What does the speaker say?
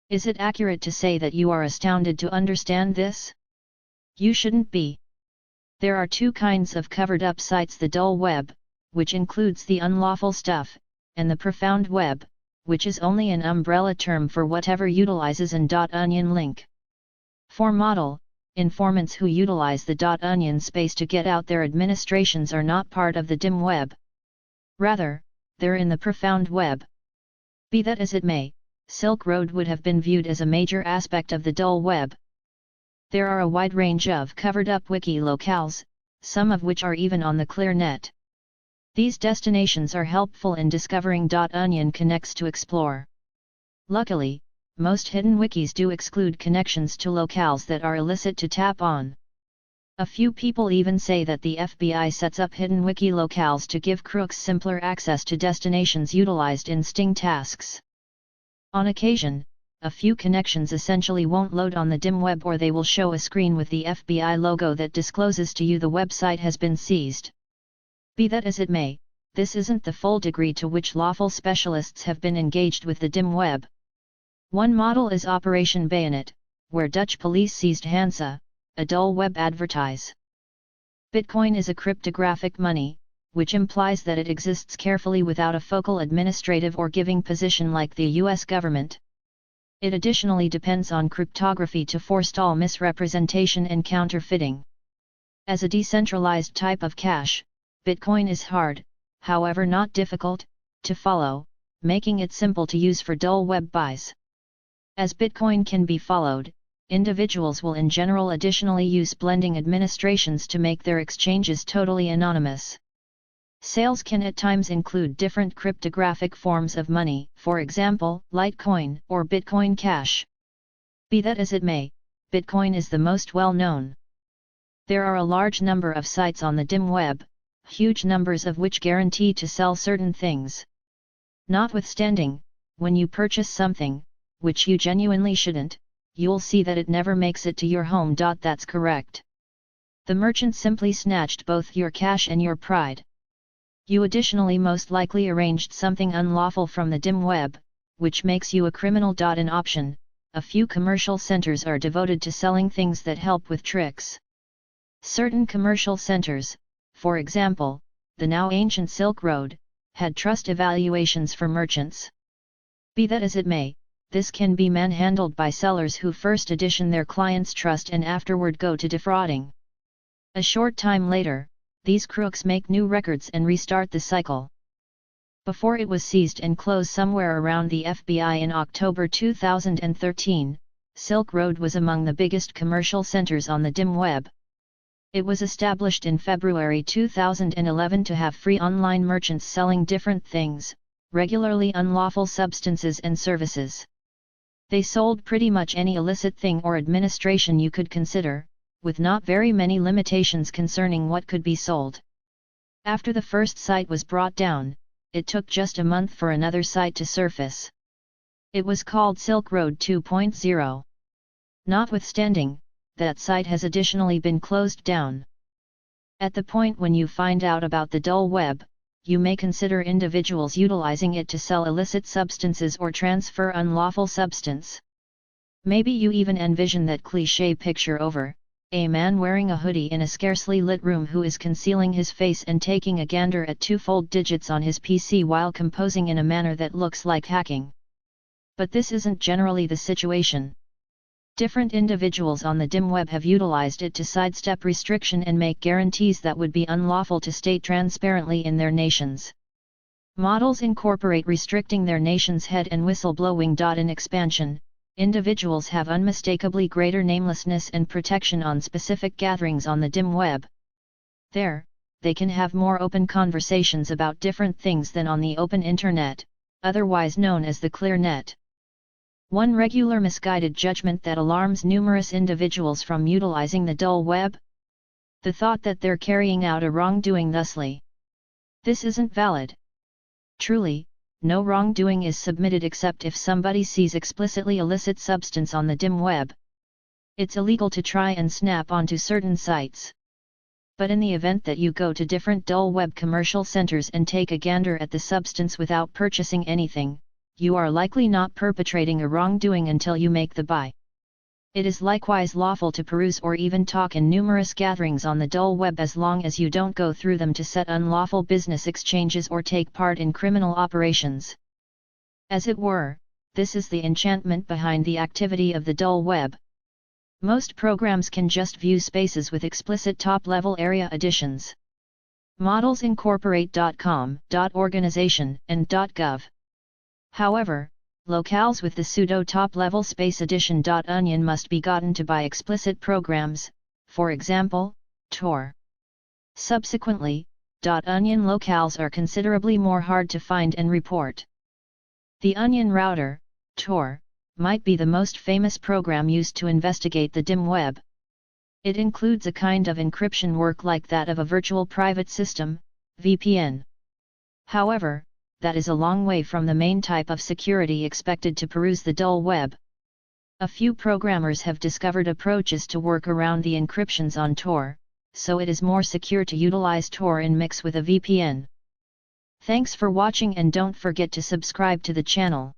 Is it accurate to say that you are astounded to understand this? You shouldn't be. There are two kinds of covered-up sites: the dull web, which includes the unlawful stuff, and the profound web, which is only an umbrella term for whatever utilizes an .onion link. For model, informants who utilize the .onion space to get out their administrations are not part of the dim web. Rather, they're in the profound web. Be that as it may, Silk Road would have been viewed as a major aspect of the dull web. There are a wide range of covered-up wiki locales, some of which are even on the clear net. These destinations are helpful in discovering .onion connects to explore. Luckily, most hidden wikis do exclude connections to locales that are illicit to tap on. A few people even say that the FBI sets up hidden wiki locales to give crooks simpler access to destinations utilized in sting tasks. On occasion, a few connections essentially won't load on the dim web, or they will show a screen with the FBI logo that discloses to you the website has been seized. Be that as it may, this isn't the full degree to which lawful specialists have been engaged with the dim web. One model is Operation Bayonet, where Dutch police seized Hansa, a dull web advertise. Bitcoin is a cryptographic money, which implies that it exists carefully without a focal administrative or giving position like the US government. It additionally depends on cryptography to forestall misrepresentation and counterfeiting. As a decentralized type of cash, Bitcoin is hard, however not difficult, to follow, making it simple to use for dull web buys. As Bitcoin can be followed, individuals will in general additionally use blending administrations to make their exchanges totally anonymous. Sales can at times include different cryptographic forms of money, for example, Litecoin or Bitcoin Cash. Be that as it may, Bitcoin is the most well-known. There are a large number of sites on the dim web, huge numbers of which guarantee to sell certain things. Notwithstanding, when you purchase something, which you genuinely shouldn't, you'll see that it never makes it to your home. That's correct. The merchant simply snatched both your cash and your pride. You additionally most likely arranged something unlawful from the dim web, which makes you a criminal. In option, a few commercial centers are devoted to selling things that help with tricks. Certain commercial centers, for example, the now ancient Silk Road, had trust evaluations for merchants. Be that as it may, this can be manhandled by sellers who first audition their clients' trust and afterward go to defrauding. A short time later, these crooks make new records and restart the cycle. Before it was seized and closed somewhere around the FBI in October 2013, Silk Road was among the biggest commercial centers on the dim web. It was established in February 2011 to have free online merchants selling different things, regularly unlawful substances and services. They sold pretty much any illicit thing or administration you could consider, with not very many limitations concerning what could be sold. After the first site was brought down, it took just a month for another site to surface. It was called Silk Road 2.0. Notwithstanding, that site has additionally been closed down. At the point when you find out about the dull web, you may consider individuals utilizing it to sell illicit substances or transfer unlawful substance. Maybe you even envision that cliché picture over a man wearing a hoodie in a scarcely lit room who is concealing his face and taking a gander at two-fold digits on his PC while composing in a manner that looks like hacking. But this isn't generally the situation. Different individuals on the dim web have utilized it to sidestep restriction and make guarantees that would be unlawful to state transparently in their nations. Models incorporate restricting their nation's head and whistleblowing. In expansion, individuals have unmistakably greater namelessness and protection on specific gatherings on the dim web. There, they can have more open conversations about different things than on the open internet, otherwise known as the clear net. One regular misguided judgment that alarms numerous individuals from utilizing the dull web? The thought that they're carrying out a wrongdoing thusly. This isn't valid. Truly, no wrongdoing is submitted except if somebody sees explicitly illicit substance on the dim web. It's illegal to try and snap onto certain sites. But in the event that you go to different dull web commercial centers and take a gander at the substance without purchasing anything, you are likely not perpetrating a wrongdoing until you make the buy. It is likewise lawful to peruse or even talk in numerous gatherings on the dull web as long as you don't go through them to set unlawful business exchanges or take part in criminal operations. As it were, this is the enchantment behind the activity of the dull web. Most programs can just view spaces with explicit top-level area additions. Models incorporate .com, .organization, and .gov. However, locales with the pseudo top-level space addition .onion must be gotten to by explicit programs, for example, Tor. Subsequently, .onion locales are considerably more hard to find and report. The Onion router, Tor, might be the most famous program used to investigate the dim web. It includes a kind of encryption work like that of a virtual private system, VPN. However, that is a long way from the main type of security expected to peruse the dull web. A few programmers have discovered approaches to work around the encryptions on Tor, so it is more secure to utilize Tor in mix with a VPN. Thanks for watching and don't forget to subscribe to the channel.